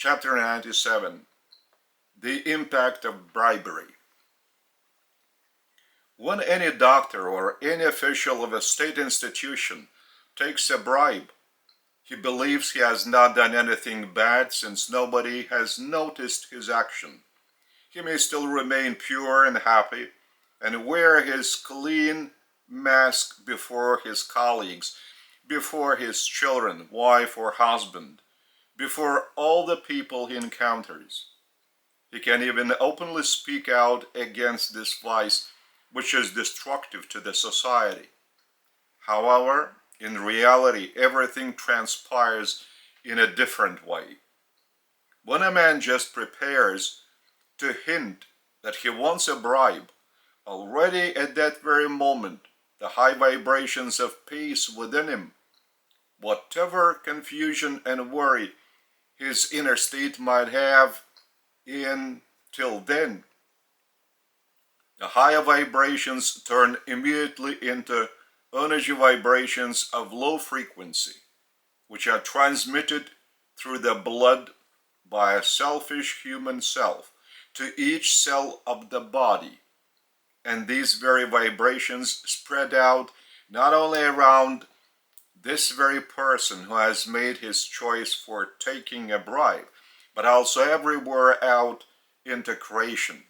Chapter 97. The Impact of Bribery. When any doctor or any official of a state institution takes a bribe, he believes he has not done anything bad since nobody has noticed his action. He may still remain pure and happy and wear his clean mask before his colleagues, before his children, wife or husband, before all the people he encounters. He can even openly speak out against this vice, which is destructive to the society. However, in reality, everything transpires in a different way. When a man just prepares to hint that he wants a bribe, already at that very moment, the high vibrations of peace within him, whatever confusion and worry his inner state might have till then, the higher vibrations turn immediately into energy vibrations of low frequency, which are transmitted through the blood by a selfish human self to each cell of the body. And these very vibrations spread out not only around this very person who has made his choice for taking a bribe, but also everywhere out into creation.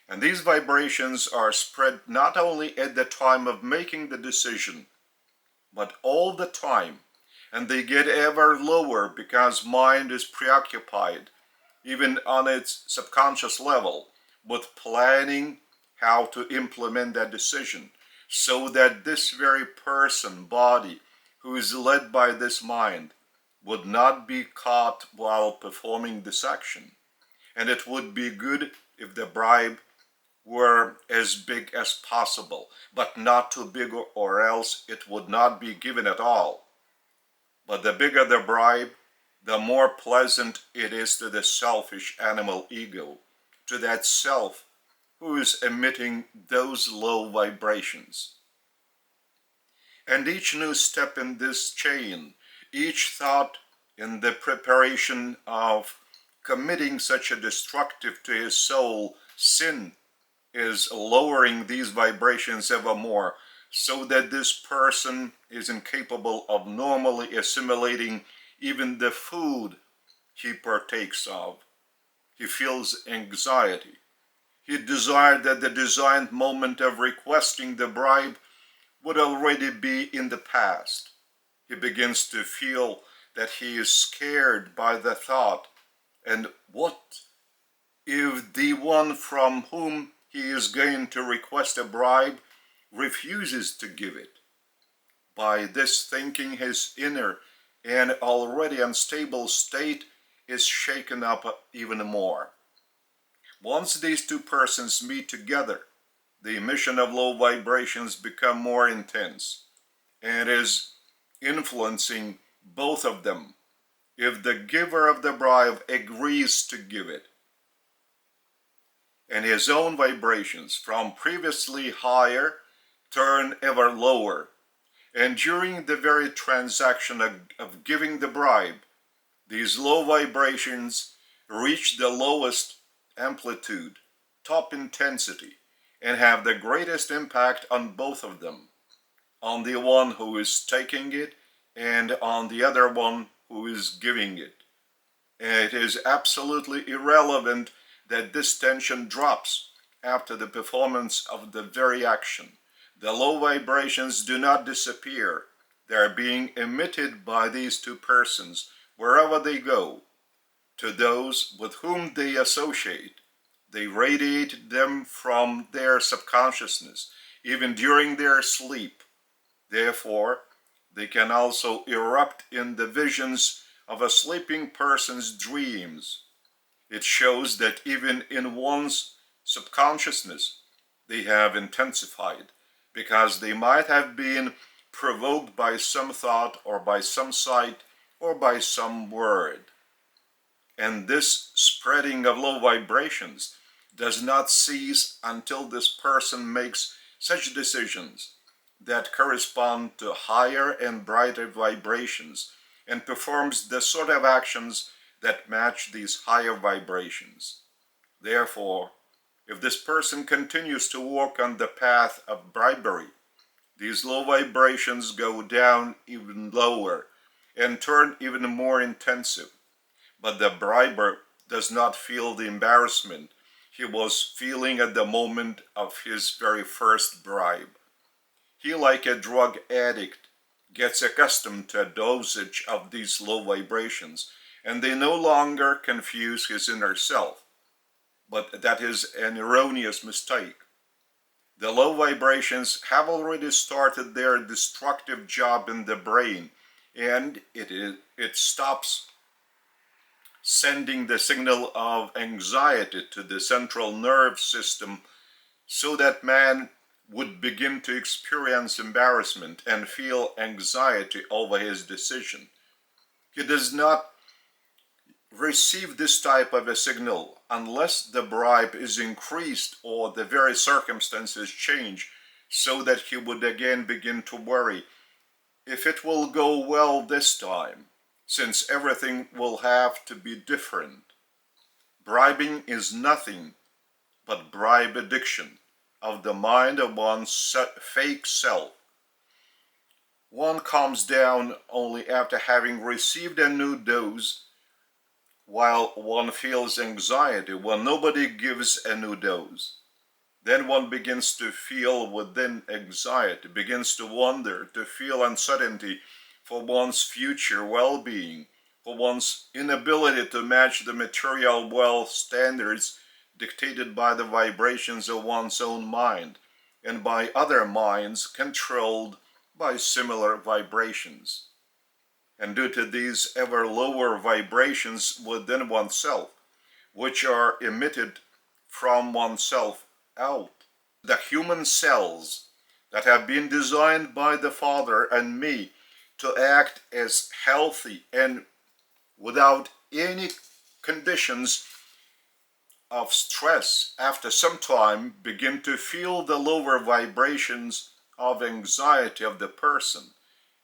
And these vibrations are spread not only at the time of making the decision, but all the time. And they get ever lower because mind is preoccupied, even on its subconscious level, with planning how to implement that decision, so that this very person, body, who is led by this mind, would not be caught while performing this action. And it would be good if the bribe were as big as possible, but not too big, or else it would not be given at all. But the bigger the bribe, the more pleasant it is to the selfish animal ego, to that self who is emitting those low vibrations. And each new step in this chain, each thought in the preparation of committing such a destructive to his soul sin, is lowering these vibrations ever more, so that this person is incapable of normally assimilating even the food he partakes of. He feels anxiety. He desired that the designed moment of requesting the bribe would already be in the past. He begins to feel that he is scared by the thought, and what if the one from whom he is going to request a bribe refuses to give it? By this thinking, his inner and already unstable state is shaken up even more. Once these two persons meet together, the emission of low vibrations become more intense and is influencing both of them if the giver of the bribe agrees to give it. And his own vibrations from previously higher turn ever lower. And during the very transaction of giving the bribe, these low vibrations reach the lowest amplitude, top intensity, and have the greatest impact on both of them, on the one who is taking it and on the other one who is giving it. And it is absolutely irrelevant that this tension drops after the performance of the very action. The low vibrations do not disappear. They are being emitted by these two persons wherever they go. To those with whom they associate, they radiate them from their subconsciousness, even during their sleep. Therefore, they can also erupt in the visions of a sleeping person's dreams. It shows that even in one's subconsciousness, they have intensified, because they might have been provoked by some thought or by some sight or by some word. And this spreading of low vibrations does not cease until this person makes such decisions that correspond to higher and brighter vibrations and performs the sort of actions that match these higher vibrations. Therefore, if this person continues to walk on the path of bribery, these low vibrations go down even lower and turn even more intensive. But the briber does not feel the embarrassment he was feeling at the moment of his very first bribe. He, like a drug addict, gets accustomed to a dosage of these low vibrations, and they no longer confuse his inner self. But that is an erroneous mistake. The low vibrations have already started their destructive job in the brain, and it stops sending the signal of anxiety to the central nerve system so that man would begin to experience embarrassment and feel anxiety over his decision. He does not receive this type of a signal unless the bribe is increased or the very circumstances change so that he would again begin to worry if it will go well this time, since everything will have to be different. Bribing is nothing but bribe addiction of the mind of one's fake self. One calms down only after having received a new dose, while one feels anxiety when nobody gives a new dose. Then one begins to feel within anxiety, begins to wonder, to feel uncertainty for one's future well-being, for one's inability to match the material wealth standards dictated by the vibrations of one's own mind and by other minds controlled by similar vibrations. And due to these ever lower vibrations within oneself, which are emitted from oneself out, the human cells that have been designed by the Father and me to act as healthy and without any conditions of stress, after some time begin to feel the lower vibrations of anxiety of the person,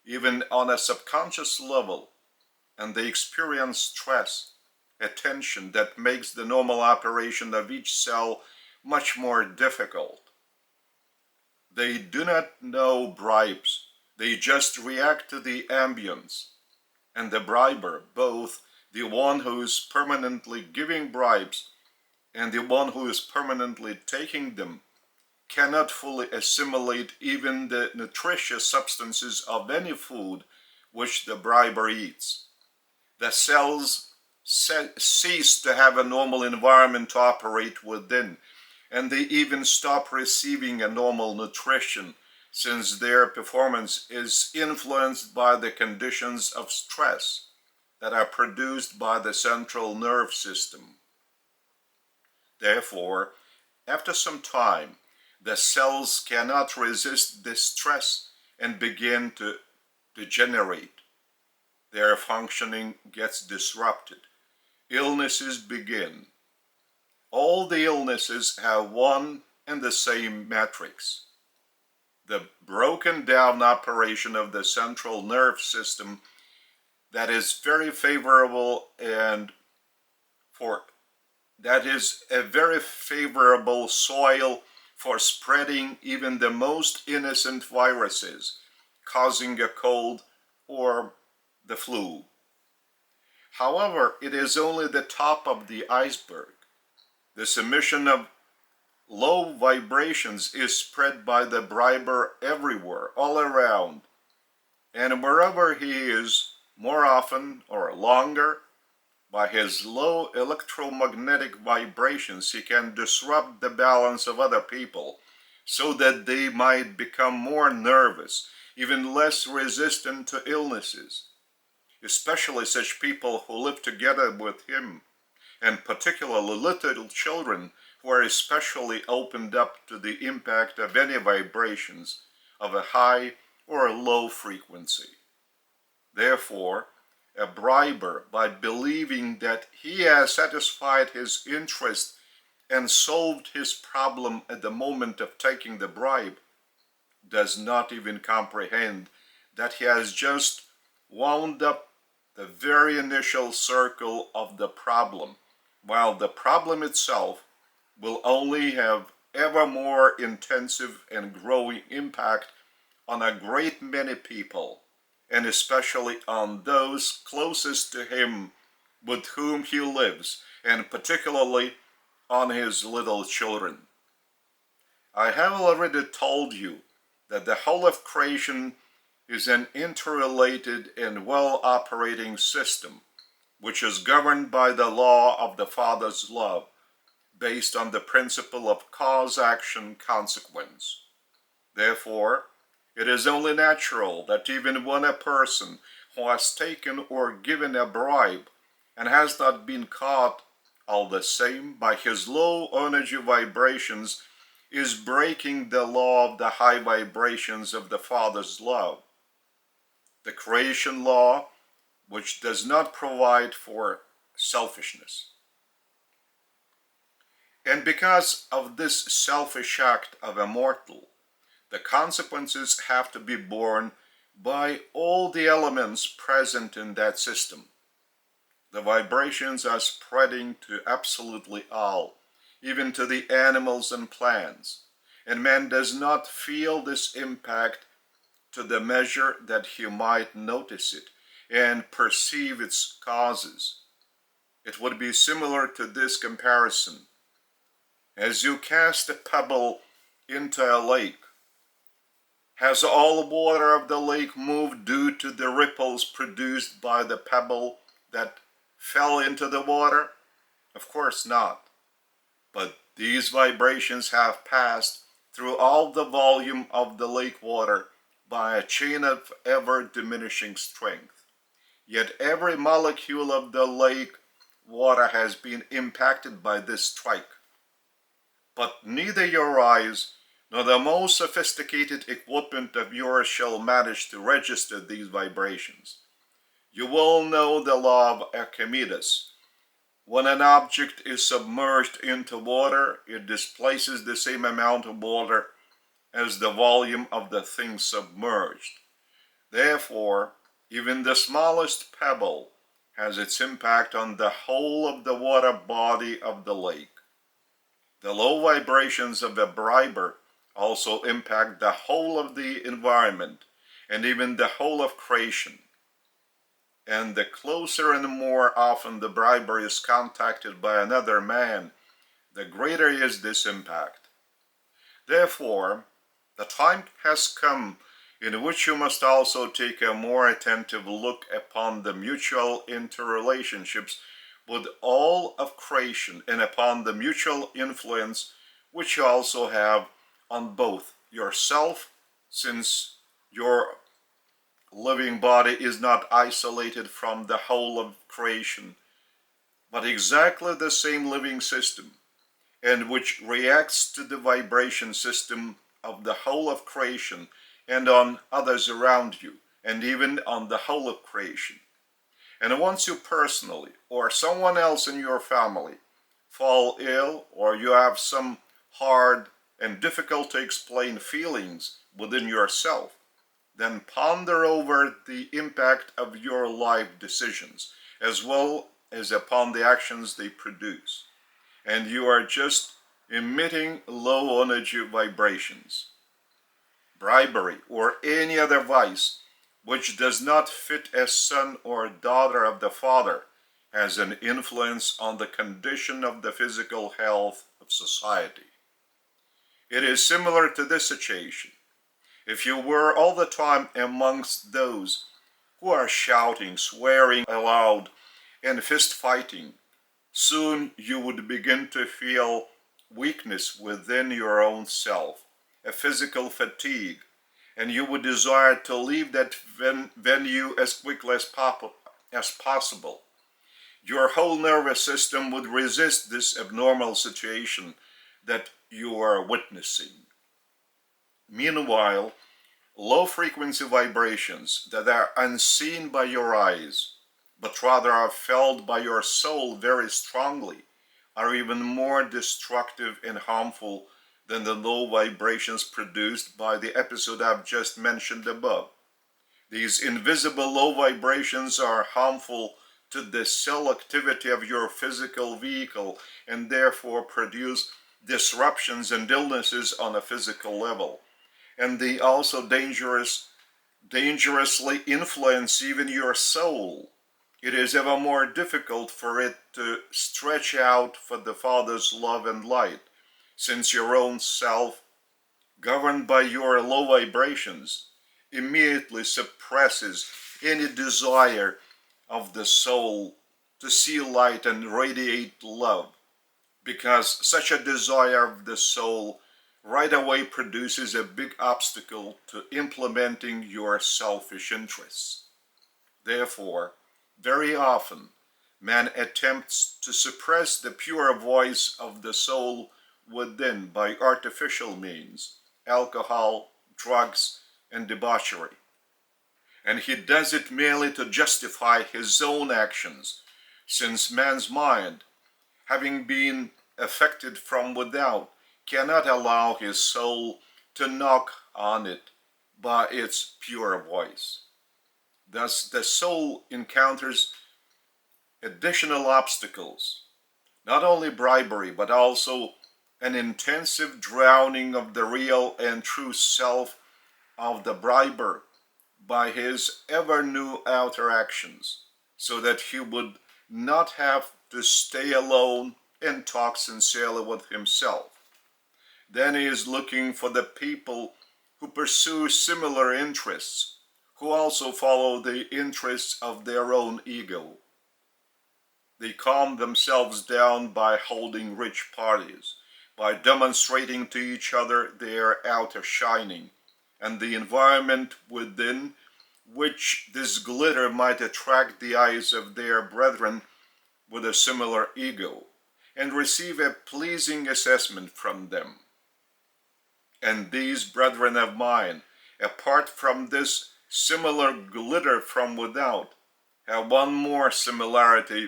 even on a subconscious level, and they experience stress, a tension that makes the normal operation of each cell much more difficult. They do not know bribes, they just react to the ambience. And the briber, both the one who is permanently giving bribes and the one who is permanently taking them, cannot fully assimilate even the nutritious substances of any food which the briber eats. The cells cease to have a normal environment to operate within, and they even stop receiving a normal nutrition, since their performance is influenced by the conditions of stress that are produced by the central nerve system. Therefore, after some time, the cells cannot resist this stress and begin to degenerate. Their functioning gets disrupted. Illnesses begin. All the illnesses have one and the same matrix. The broken down operation of the central nerve system that is very favorable and that is a very favorable soil for spreading even the most innocent viruses, causing a cold or the flu. However, it is only the top of the iceberg. This emission of low vibrations is spread by the briber everywhere, all around, and wherever he is, more often or longer, by his low electromagnetic vibrations, he can disrupt the balance of other people so that they might become more nervous, even less resistant to illnesses, especially such people who live together with him, and particularly little children who are especially opened up to the impact of any vibrations of a high or a low frequency. Therefore, a briber, by believing that he has satisfied his interest and solved his problem at the moment of taking the bribe, does not even comprehend that he has just wound up the very initial circle of the problem, while the problem itself will only have ever more intensive and growing impact on a great many people, and especially on those closest to him with whom he lives, and particularly on his little children. I have already told you that the whole of creation is an interrelated and well-operating system, which is governed by the law of the Father's love, based on the principle of cause-action-consequence. Therefore, it is only natural that even when a person who has taken or given a bribe and has not been caught all the same by his low energy vibrations is breaking the law of the high vibrations of the Father's love, the creation law, which does not provide for selfishness. And because of this selfish act of a mortal, the consequences have to be borne by all the elements present in that system. The vibrations are spreading to absolutely all, even to the animals and plants, and man does not feel this impact to the measure that he might notice it and perceive its causes. It would be similar to this comparison. As you cast a pebble into a lake, has all the water of the lake moved due to the ripples produced by the pebble that fell into the water? Of course not. But these vibrations have passed through all the volume of the lake water by a chain of ever-diminishing strength. Yet every molecule of the lake water has been impacted by this strike. But neither your eyes nor the most sophisticated equipment of yours shall manage to register these vibrations. You will know the law of Archimedes. When an object is submerged into water, it displaces the same amount of water as the volume of the thing submerged. Therefore, even the smallest pebble has its impact on the whole of the water body of the lake. The low vibrations of a briber also impact the whole of the environment and even the whole of creation. And the closer and more often the briber is contacted by another man, the greater is this impact. Therefore, the time has come in which you must also take a more attentive look upon the mutual interrelationships with all of creation and upon the mutual influence which you also have on both yourself, since your living body is not isolated from the whole of creation, but exactly the same living system, and which reacts to the vibration system of the whole of creation and on others around you, and even on the whole of creation. And once you personally, or someone else in your family, fall ill, or you have some hard and difficult to explain feelings within yourself, then ponder over the impact of your life decisions, as well as upon the actions they produce. And you are just emitting low energy vibrations. Bribery, or any other vice, which does not fit a son or daughter of the Father, has an influence on the condition of the physical health of society. It is similar to this situation. If you were all the time amongst those who are shouting, swearing aloud, and fist-fighting, soon you would begin to feel weakness within your own self, a physical fatigue, and you would desire to leave that venue as quickly as possible. Your whole nervous system would resist this abnormal situation that you are witnessing. Meanwhile, low-frequency vibrations that are unseen by your eyes, but rather are felt by your soul very strongly, are even more destructive and harmful than the low vibrations produced by the episode I've just mentioned above. These invisible low vibrations are harmful to the cell activity of your physical vehicle and therefore produce disruptions and illnesses on a physical level. And they also dangerously influence even your soul. It is ever more difficult for it to stretch out for the Father's love and light, since your own self, governed by your low vibrations, immediately suppresses any desire of the soul to see light and radiate love, because such a desire of the soul right away produces a big obstacle to implementing your selfish interests. Therefore, very often, man attempts to suppress the pure voice of the soul within by artificial means, alcohol, drugs, and debauchery. And he does it merely to justify his own actions, since man's mind, having been affected from without, cannot allow his soul to knock on it by its pure voice. Thus, the soul encounters additional obstacles, not only bribery, but also an intensive drowning of the real and true self of the briber by his ever new outer actions, so that he would not have to stay alone and talk sincerely with himself. Then he is looking for the people who pursue similar interests, who also follow the interests of their own ego. They calm themselves down by holding rich parties, by demonstrating to each other their outer shining, and the environment within which this glitter might attract the eyes of their brethren with a similar ego, and receive a pleasing assessment from them. And these brethren of mine, apart from this similar glitter from without, have one more similarity,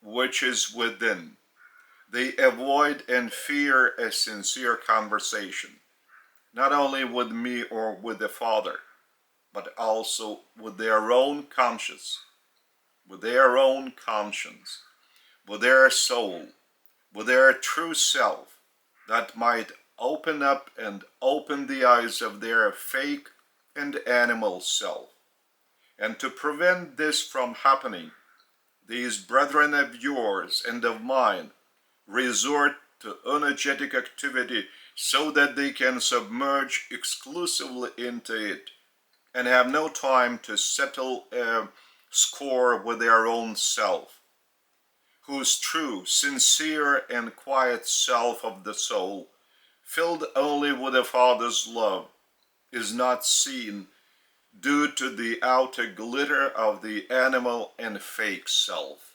which is within. They avoid and fear a sincere conversation, not only with me or with the Father, but also with their own conscience, with their soul, with their true self, that might open up and open the eyes of their fake and animal self. And to prevent this from happening, these brethren of yours and of mine resort to energetic activity so that they can submerge exclusively into it and have no time to settle a score with their own self, whose true, sincere, and quiet self of the soul, filled only with the Father's love, is not seen due to the outer glitter of the animal and fake self.